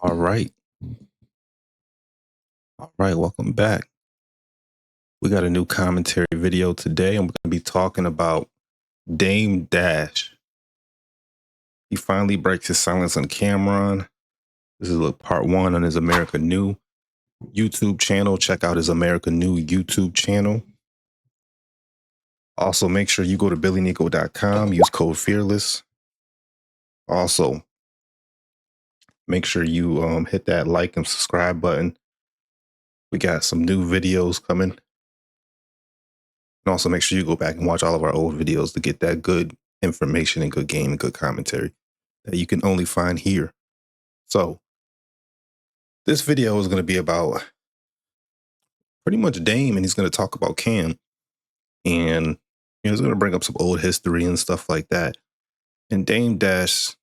All right. All right. Welcome back. We got a new commentary video today, and we're going to be talking about Dame Dash. He finally breaks his silence on Cameron. This is part one on his America New YouTube channel. Check out his America New YouTube channel. Also, make sure you go to BILLINICO.com. Use code FEARLESS. Also, make sure you hit that like and subscribe button. We got some new videos coming. And also make sure you go back and watch all of our old videos to get that good information and good game and good commentary that you can only find here. So this video is going to be about pretty much Dame, and he's going to talk about Cam, and he's going to bring up some old history and stuff like that. And Dame Dash,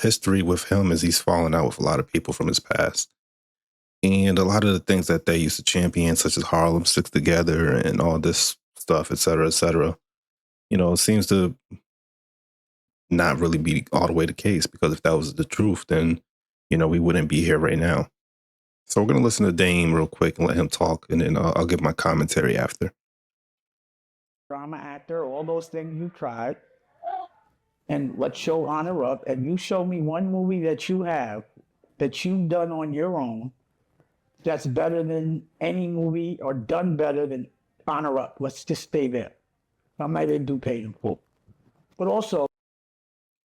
history with him is he's fallen out with a lot of people from his past. And a lot of the things that they used to champion, such as Harlem Sticks Together and all this stuff, et cetera, it seems to not really be all the way the case, because if that was the truth, then, we wouldn't be here right now. So we're going to listen to Dame real quick and let him talk, and then I'll give my commentary after. Drama actor, all those things you tried. And let's show honor up. And you show me one movie that you have, that you've done on your own, that's better than any movie or done better than Honor Up. Let's just stay there. I might even do Paid in Full. But also...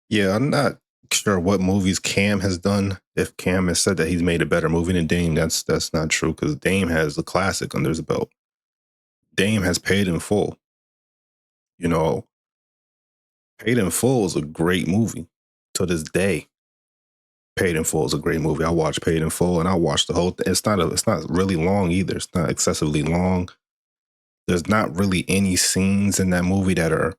Yeah, I'm not sure what movies Cam has done. If Cam has said that he's made a better movie than Dame, that's not true, because Dame has the classic under his belt. Dame has Paid in Full. Paid in Full is a great movie to this day. Paid in Full is a great movie. I watched Paid in Full, and I watched the whole thing. It's not really long either. It's not excessively long. There's not really any scenes in that movie that are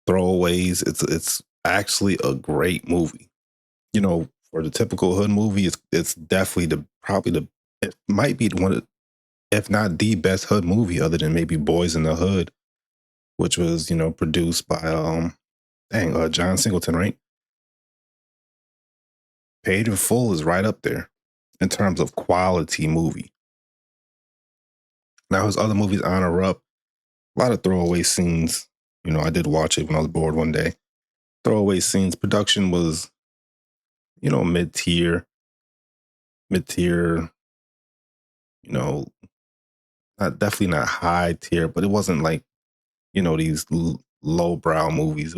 throwaways. It's actually a great movie. For the typical hood movie, it's definitely it might be one of, if not the best hood movie, other than maybe Boys in the Hood, which was produced by John Singleton, right? Paid in Full is right up there in terms of quality movie. Now his other movies, Honor Up, a lot of throwaway scenes. I did watch it when I was bored one day. Throwaway scenes. Production was, mid-tier, definitely not high tier, but it wasn't like, these lowbrow movies.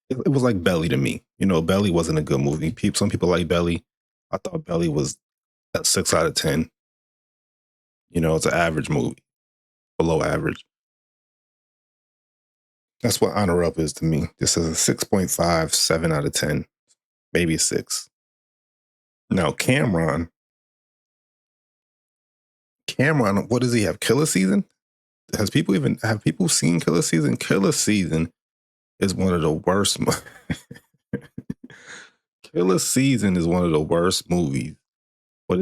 It was like Belly to me. Belly wasn't a good movie. Some people like Belly. I thought Belly was a 6 out of 10. It's an average movie, below average. That's what Honor Up is to me. This is a 6.5, 7 out of 10, maybe 6. Now, Cameron, what does he have? Killa Season? Have people seen Killa Season? Killa Season is one of the worst. Killa Season is one of the worst movies, but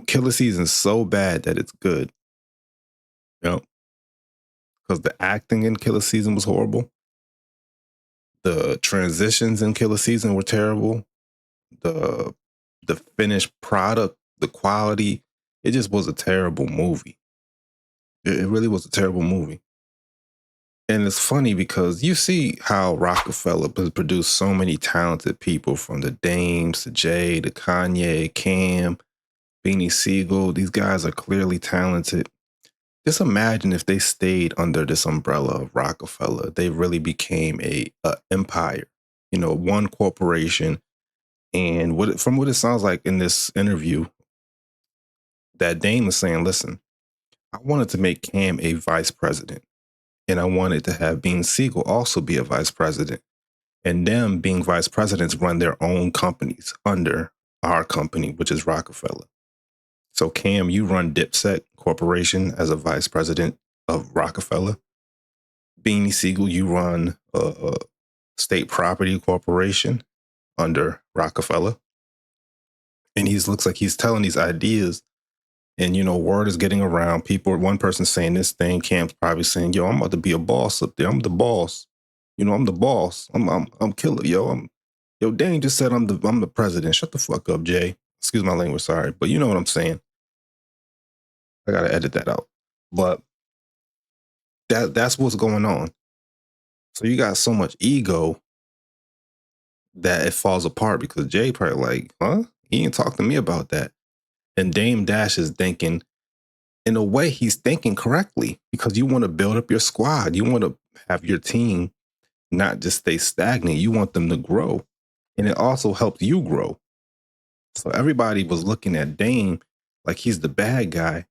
Killa Season is so bad that it's good. Because the acting in Killa Season was horrible. The transitions in Killa Season were terrible. The finished product, the quality, it just was a terrible movie. It really was a terrible movie. And it's funny because you see how Roc-A-Fella has produced so many talented people, from the Dames to Jay to Kanye, Cam, Beanie Siegel. These guys are clearly talented. Just imagine if they stayed under this umbrella of Roc-A-Fella. They really became a empire, one corporation. And from what it sounds like in this interview, that Dame is saying, listen, I wanted to make Cam a vice president, and I wanted to have Beanie Siegel also be a vice president, and them being vice presidents run their own companies under our company, which is Roc-A-Fella. So Cam, you run Dipset Corporation as a vice president of Roc-A-Fella. Beanie Siegel, you run a State Property Corporation under Roc-A-Fella. And looks like he's telling these ideas, and word is getting around. One person saying this thing, Cam's probably saying, yo, I'm about to be a boss up there. I'm the boss. I'm the boss. I'm Killa, yo. Yo, Dane just said I'm the president. Shut the fuck up, Jay. Excuse my language, sorry, but you know what I'm saying. I gotta edit that out. But that's what's going on. So you got so much ego that it falls apart because Jay probably like, huh? He didn't talk to me about that. And Dame Dash is thinking, in a way, he's thinking correctly because you want to build up your squad. You want to have your team not just stay stagnant. You want them to grow. And it also helps you grow. So everybody was looking at Dame like he's the bad guy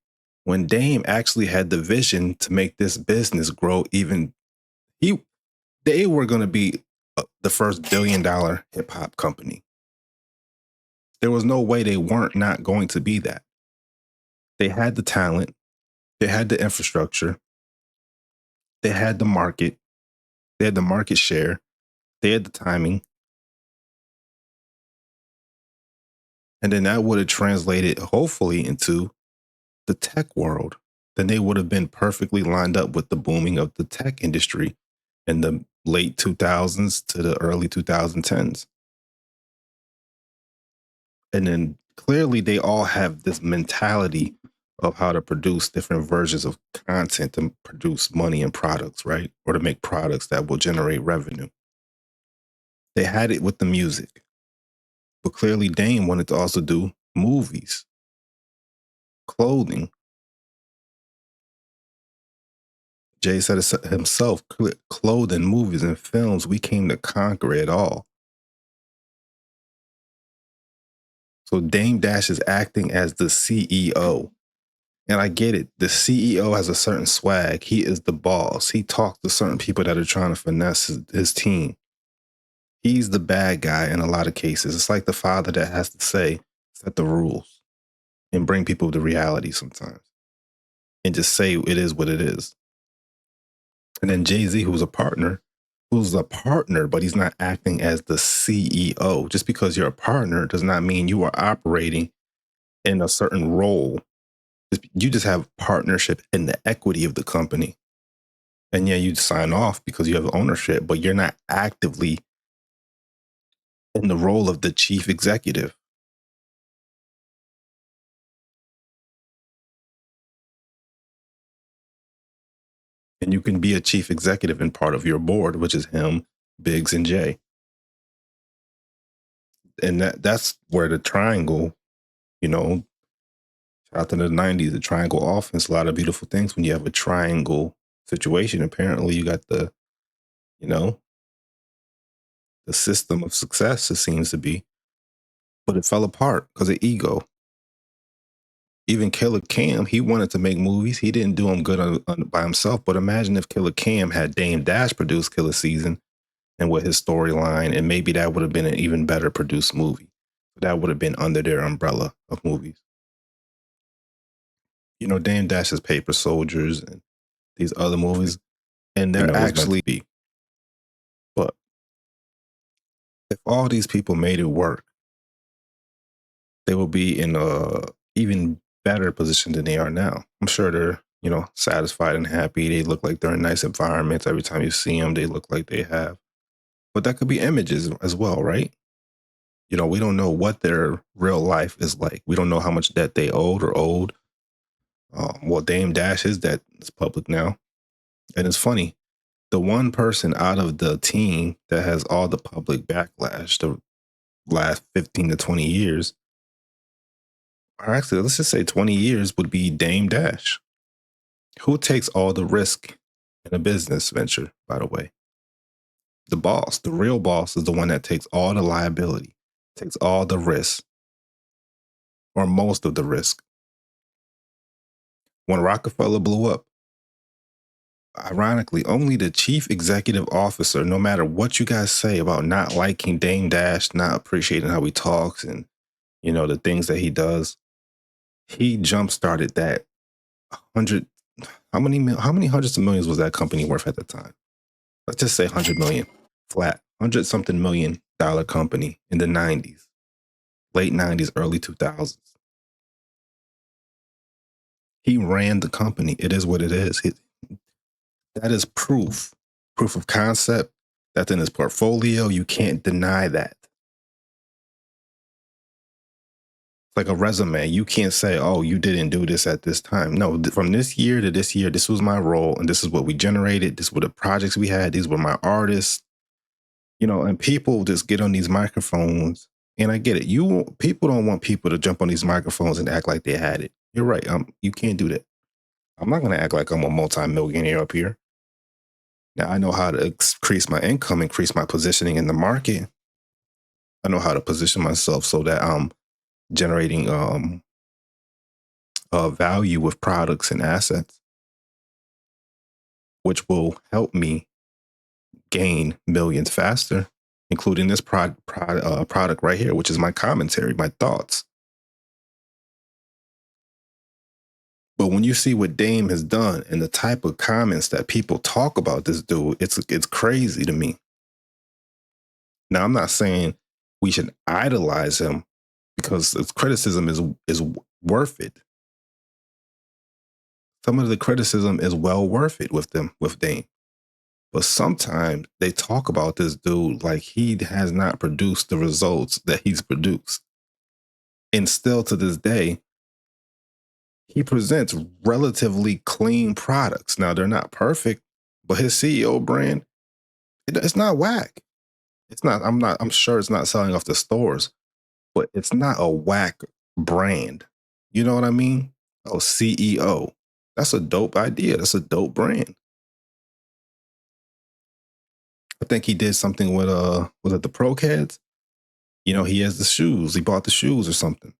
when Dame actually had the vision to make this business grow even. They were going to be the first $1 billion hip hop company. There was no way they weren't not going to be that. They had the talent. They had the infrastructure. They had the market. They had the market share. They had the timing. And then that would have translated, hopefully, into the tech world. Then they would have been perfectly lined up with the booming of the tech industry in the late 2000s to the early 2010s. And then clearly they all have this mentality of how to produce different versions of content to produce money and products, right? Or to make products that will generate revenue. They had it with the music. But clearly Dame wanted to also do movies, clothing. Jay said it himself, clothing, movies, and films, we came to conquer it all. So Dame Dash is acting as the CEO. And I get it. The CEO has a certain swag. He is the boss. He talks to certain people that are trying to finesse his team. He's the bad guy in a lot of cases. It's like the father that has to set the rules and bring people to reality sometimes and just say it is what it is. And then Jay-Z, who's a partner, but he's not acting as the CEO. Just because you're a partner does not mean you are operating in a certain role. You just have partnership in the equity of the company. And yeah, you sign off because you have ownership, but you're not actively in the role of the chief executive. And you can be a chief executive in part of your board, which is him, Biggs, and Jay. And that's where the triangle, shout out to the 90s, the triangle offense, a lot of beautiful things when you have a triangle situation. Apparently you got the system of success, it seems to be. But it fell apart because of ego. Even Killer Cam, he wanted to make movies. He didn't do them good by himself. But imagine if Killer Cam had Dame Dash produce Killer Season and with his storyline, and maybe that would have been an even better produced movie. That would have been under their umbrella of movies. Dame Dash's Paper Soldiers and these other movies, and they're actually. But if all these people made it work, they will be in a even better position than they are now. I'm sure they're, satisfied and happy. They look like they're in nice environments. Every time you see them, they look like they have. But that could be images as well, right? We don't know what their real life is like. We don't know how much debt they owed or owed. Well, Dame Dash, his debt is public now. And it's funny, the one person out of the team that has all the public backlash the last 15 to 20 years, or actually, let's just say 20 years, would be Dame Dash. Who takes all the risk in a business venture, by the way? The boss, the real boss, is the one that takes all the liability, takes all the risk, or most of the risk. When Roc-A-Fella blew up, ironically, only the chief executive officer, no matter what you guys say about not liking Dame Dash, not appreciating how he talks and, the things that he does, he jump-started that 100. How many hundreds of millions was that company worth at the time? Let's just say 100 million flat, 100-something $million company in the 90s, late 90s, early 2000s. He ran the company. It is what it is. That is proof of concept. That's in his portfolio. You can't deny that. like a resume. You can't say, oh, you didn't do this at this time. No, from this year to this year, this was my role, and this is what we generated. This were the projects we had. These were my artists. And people just get on these microphones, and I get it. People don't want people to jump on these microphones and act like they had it. You're right. You can't do that. I'm not going to act like I'm a multi-millionaire up here. Now I know how to increase my income, increase my positioning in the market. I know how to position myself so that I'm generating value with products and assets, which will help me gain millions faster, including this product right here, which is my commentary, my thoughts. But when you see what Dame has done and the type of comments that people talk about this dude, it's crazy to me. Now, I'm not saying we should idolize him because his criticism is worth it. Some of the criticism is well worth it with Dame. But sometimes they talk about this dude like he has not produced the results that he's produced. And still to this day, he presents relatively clean products. Now, they're not perfect, but his CEO brand, it's not whack. It's not, I'm sure it's not selling off the stores, but it's not a whack brand. You know what I mean? Oh, CEO. That's a dope idea. That's a dope brand. I think he did something with was it the Pro Cats? He has the shoes. He bought the shoes or something.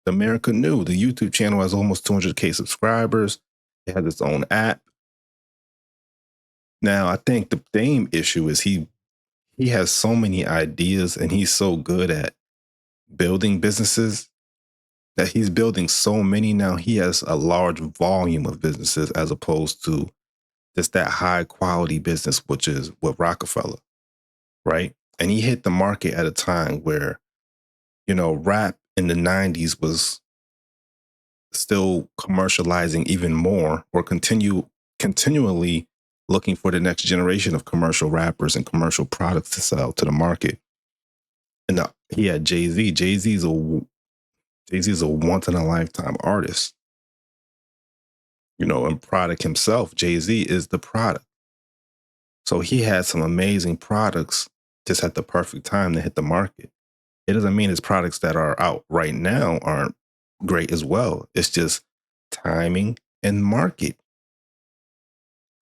America New, the YouTube channel has almost 200K subscribers. It has its own app. Now, I think the Dame issue is he has so many ideas and he's so good at building businesses that he's building so many now. He has a large volume of businesses as opposed to just that high quality business, which is with Roc-A-Fella, right? And he hit the market at a time where, rap in the 90s was still commercializing even more or continually looking for the next generation of commercial rappers and commercial products to sell to the market. And he had Jay-Z. Jay-Z's a once in a lifetime artist. And product himself, Jay-Z is the product. So he had some amazing products just at the perfect time to hit the market. It doesn't mean his products that are out right now aren't great as well. It's just timing and market.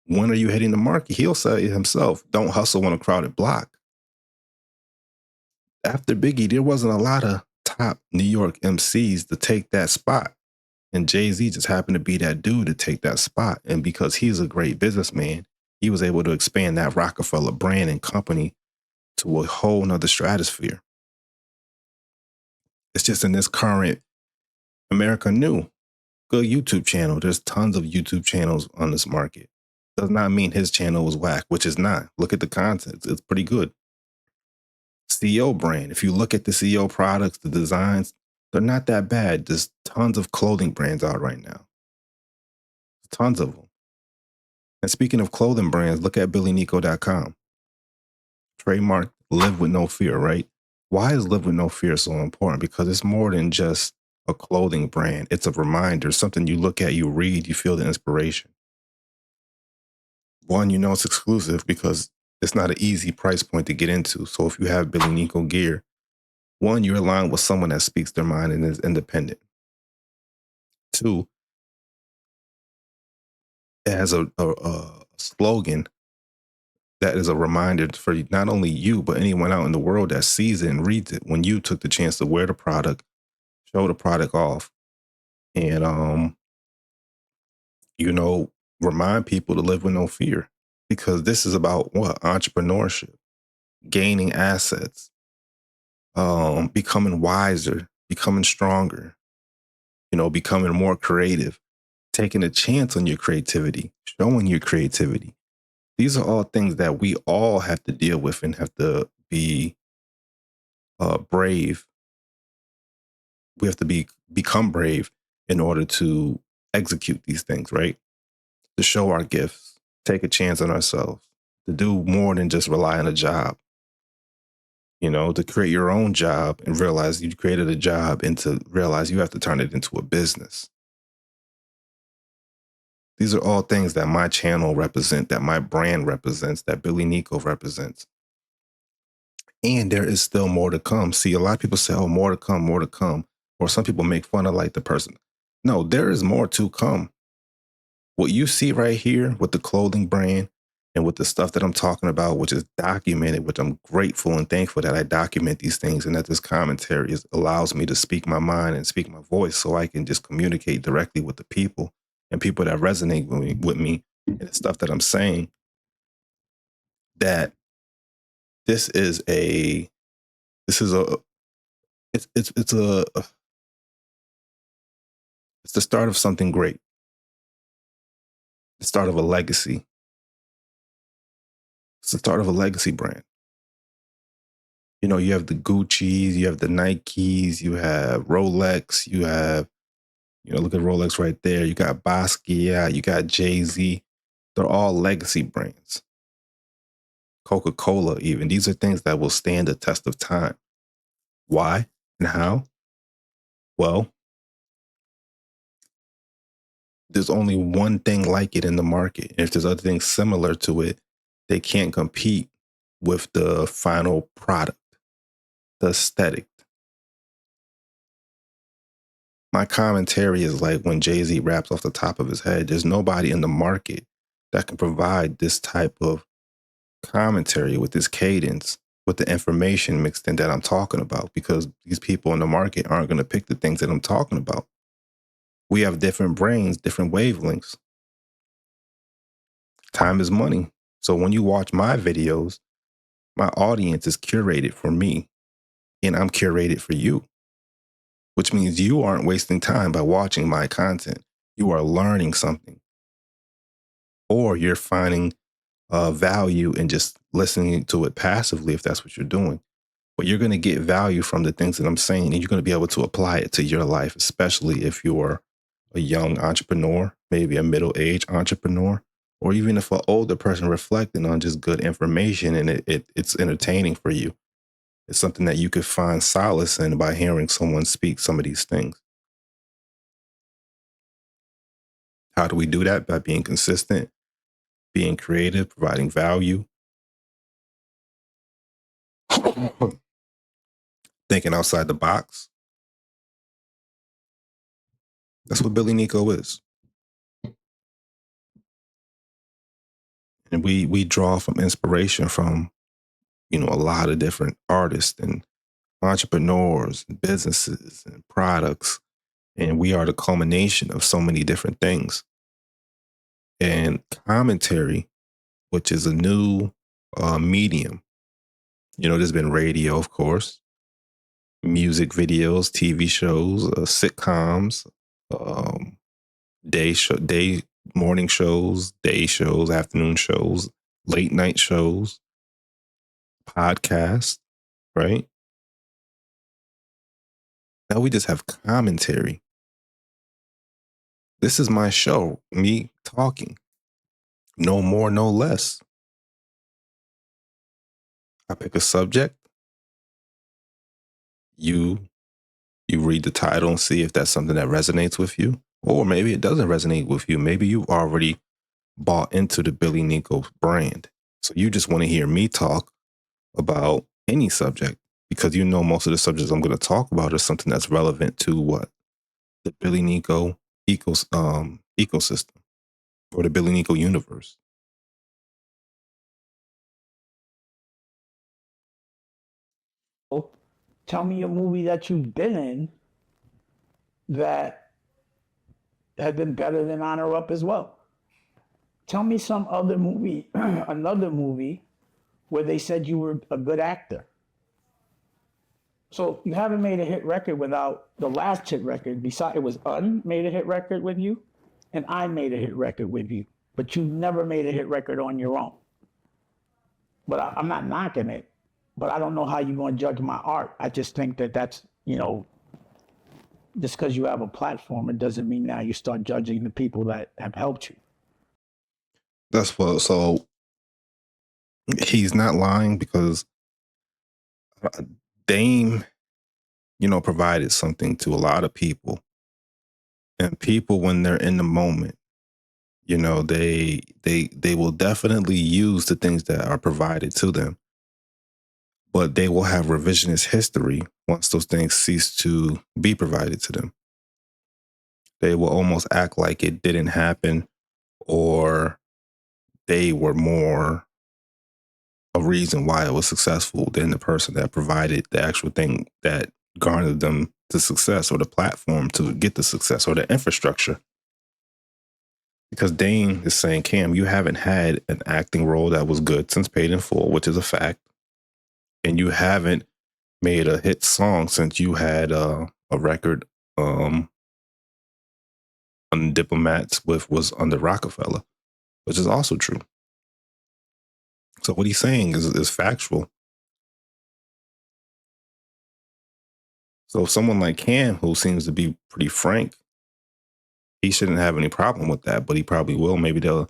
When are you hitting the market? He'll say it himself, don't hustle on a crowded block. After Biggie, there wasn't a lot of top New York MCs to take that spot. And Jay-Z just happened to be that dude to take that spot. And because he's a great businessman, he was able to expand that Roc-A-Fella brand and company to a whole nother stratosphere. It's just in this current America New, good YouTube channel. There's tons of YouTube channels on this market. Does not mean his channel was whack, which is not. Look at the content. It's pretty good. CEO brand. If you look at the CEO products, the designs, they're not that bad. There's tons of clothing brands out right now. Tons of them. And speaking of clothing brands, look at BILLINICO.com. Trademark Live With No Fear, right? Why is Live With No Fear so important? Because it's more than just a clothing brand. It's a reminder, something you look at, you read, you feel the inspiration. One, it's exclusive because it's not an easy price point to get into. So if you have BILLINICO gear, one, you're aligned with someone that speaks their mind and is independent. Two, it has a slogan that is a reminder for not only you, but anyone out in the world that sees it and reads it when you took the chance to wear the product, show the product off, and, remind people to live with no fear. Because this is about what? Entrepreneurship, gaining assets, becoming wiser, becoming stronger, becoming more creative, taking a chance on your creativity, showing your creativity. These are all things that we all have to deal with and have to be brave. We have to become brave in order to execute these things, right? To show our gifts, take a chance on ourselves, to do more than just rely on a job. to create your own job and realize you created a job and to realize you have to turn it into a business. These are all things that my channel represents, that my brand represents, that BILLINICO represents. And there is still more to come. See, a lot of people say, oh, more to come, more to come. Or some people make fun of like the person. No, there is more to come. What you see right here with the clothing brand and with the stuff that I'm talking about, which is documented, which I'm grateful and thankful that I document these things and that this commentary allows me to speak my mind and speak my voice so I can just communicate directly with the people and people that resonate with me and the stuff that I'm saying, that this is a it's it's the start of something great, the start of a legacy. It's the start of a legacy brand. You have the Gucci's, you have the Nikes, you have Rolex, you have, look at Rolex right there. You got Basquiat, you got Jay-Z. They're all legacy brands. Coca-Cola, even. These are things that will stand the test of time. Why and how? Well, there's only one thing like it in the market. And if there's other things similar to it, they can't compete with the final product, the aesthetic. My commentary is like when Jay-Z raps off the top of his head. There's nobody in the market that can provide this type of commentary with this cadence, with the information mixed in that I'm talking about, because these people in the market aren't going to pick the things that I'm talking about. We have different brains, different wavelengths. Time is money. So when you watch my videos, my audience is curated for me and I'm curated for you, which means you aren't wasting time by watching my content. You are learning something, or you're finding value in just listening to it passively if that's what you're doing. But you're going to get value from the things that I'm saying, and you're going to be able to apply it to your life, especially if you're a young entrepreneur, maybe a middle-aged entrepreneur, or even if an older person reflecting on just good information and it's entertaining for you. It's something that you could find solace in by hearing someone speak some of these things. How do we do that? By being consistent, being creative, providing value, thinking outside the box. That's what BILLINICO is. And we draw from inspiration from, a lot of different artists and entrepreneurs, and businesses and products. And we are the culmination of so many different things. And commentary, which is a new medium, there's been radio, of course, music videos, TV shows, sitcoms, morning shows, day shows, afternoon shows, late night shows, podcasts, right? Now we just have commentary. This is my show, me talking. No more, no less. I pick a subject. You read the title and see if that's something that resonates with you. Or maybe it doesn't resonate with you. Maybe you've already bought into the BILLINICO brand. So you just want to hear me talk about any subject because most of the subjects I'm going to talk about is something that's relevant to what? The BILLINICO ecosystem or the BILLINICO universe. Tell me a movie that you've been in that had been better than Honor Up as well. Tell me some other movie, another movie where they said you were a good actor. So you haven't made a hit record without the last hit record. Besides, it was made a hit record with you, and I made a hit record with you. But you never made a hit record on your own. But I'm not knocking it. But I don't know how you're going to judge my art. I just think that that's, just because you have a platform, it doesn't mean now you start judging the people that have helped you. So he's not lying because Dame, provided something to a lot of people, and people when they're in the moment, they will definitely use the things that are provided to them, but they will have revisionist history once those things cease to be provided to them. They will almost act like it didn't happen, or they were more a reason why it was successful than the person that provided the actual thing that garnered them the success, or the platform to get the success, or the infrastructure. Because Dane is saying, Cam, you haven't had an acting role that was good since Paid in Full, which is a fact. And you haven't made a hit song since you had a record on Diplomats was under Roc-A-Fella, which is also true. So what he's saying is factual. So someone like Cam, who seems to be pretty frank, he shouldn't have any problem with that, but he probably will. Maybe they'll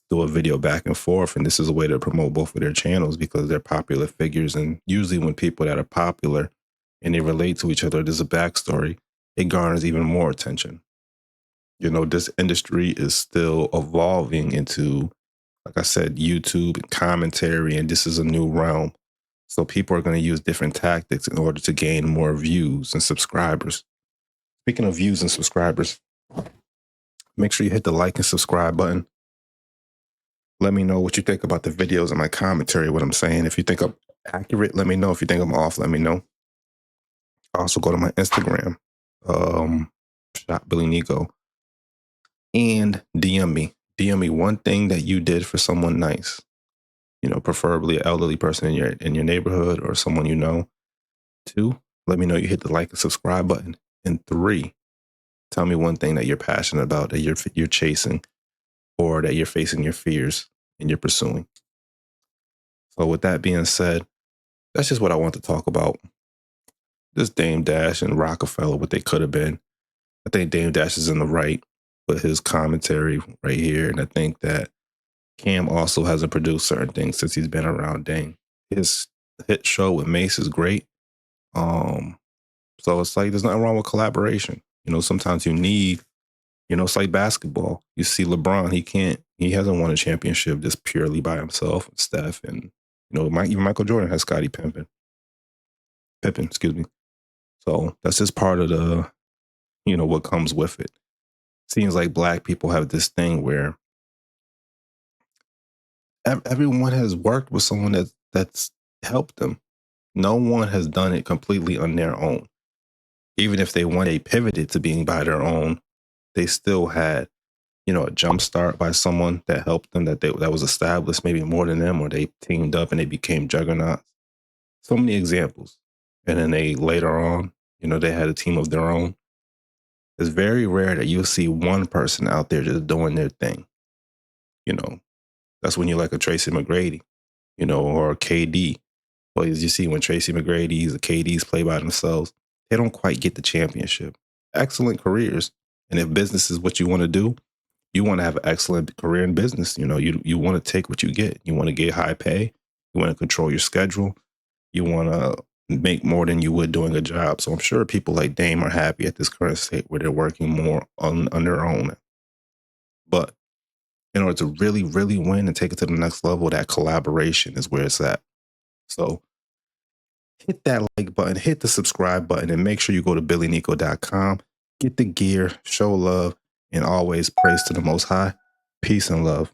do a video back and forth, and this is a way to promote both of their channels because they're popular figures. And usually when people that are popular and they relate to each other, there's a backstory, it garners even more attention. This industry is still evolving into, like I said, YouTube and commentary, and this is a new realm. So people are going to use different tactics in order to gain more views and subscribers. Speaking of views and subscribers, make sure you hit the like and subscribe button. Let me know what you think about the videos and my commentary, what I'm saying. If you think I'm accurate, let me know. If you think I'm off, let me know. Also go to my Instagram, shop BILLINICO, and DM me. DM me one thing that you did for someone nice. Preferably an elderly person in your neighborhood or someone you know. 2, let me know you hit the like and subscribe button. And 3, tell me one thing that you're passionate about, that you're chasing, or that you're facing your fears and you're pursuing. So with that being said, that's just what I want to talk about. This Dame Dash and Roc-A-Fella, what they could have been. I think Dame Dash is in the right with his commentary right here. And I think that Cam also hasn't produced certain things since he's been around Dame. His hit show with Mace is great. So it's like there's nothing wrong with collaboration. Sometimes you need, it's like basketball. You see LeBron, he hasn't won a championship just purely by himself and Steph. And, even Michael Jordan has Scottie Pippen, excuse me. So that's just part of the, what comes with it. Seems like Black people have this thing where everyone has worked with someone that's helped them. No one has done it completely on their own. Even if they pivoted to being by their own, they still had, a jump start by someone that helped them, that was established maybe more than them, or they teamed up and they became juggernauts. So many examples. And then they later on, they had a team of their own. It's very rare that you'll see one person out there just doing their thing. That's when you're like a Tracy McGrady, or KD. Well, as you see, when Tracy McGrady's, the KDs play by themselves, they don't quite get the championship. Excellent careers. And if business is what you want to do, you want to have an excellent career in business. You want to take what you get. You want to get high pay. You want to control your schedule. You want to make more than you would doing a job. So I'm sure people like Dame are happy at this current state where they're working more on their own. But in order to really, really win and take it to the next level, that collaboration is where it's at. So hit that like button, hit the subscribe button, and make sure you go to BILLINICO.com, get the gear, show love, and always praise to the Most High. Peace and love.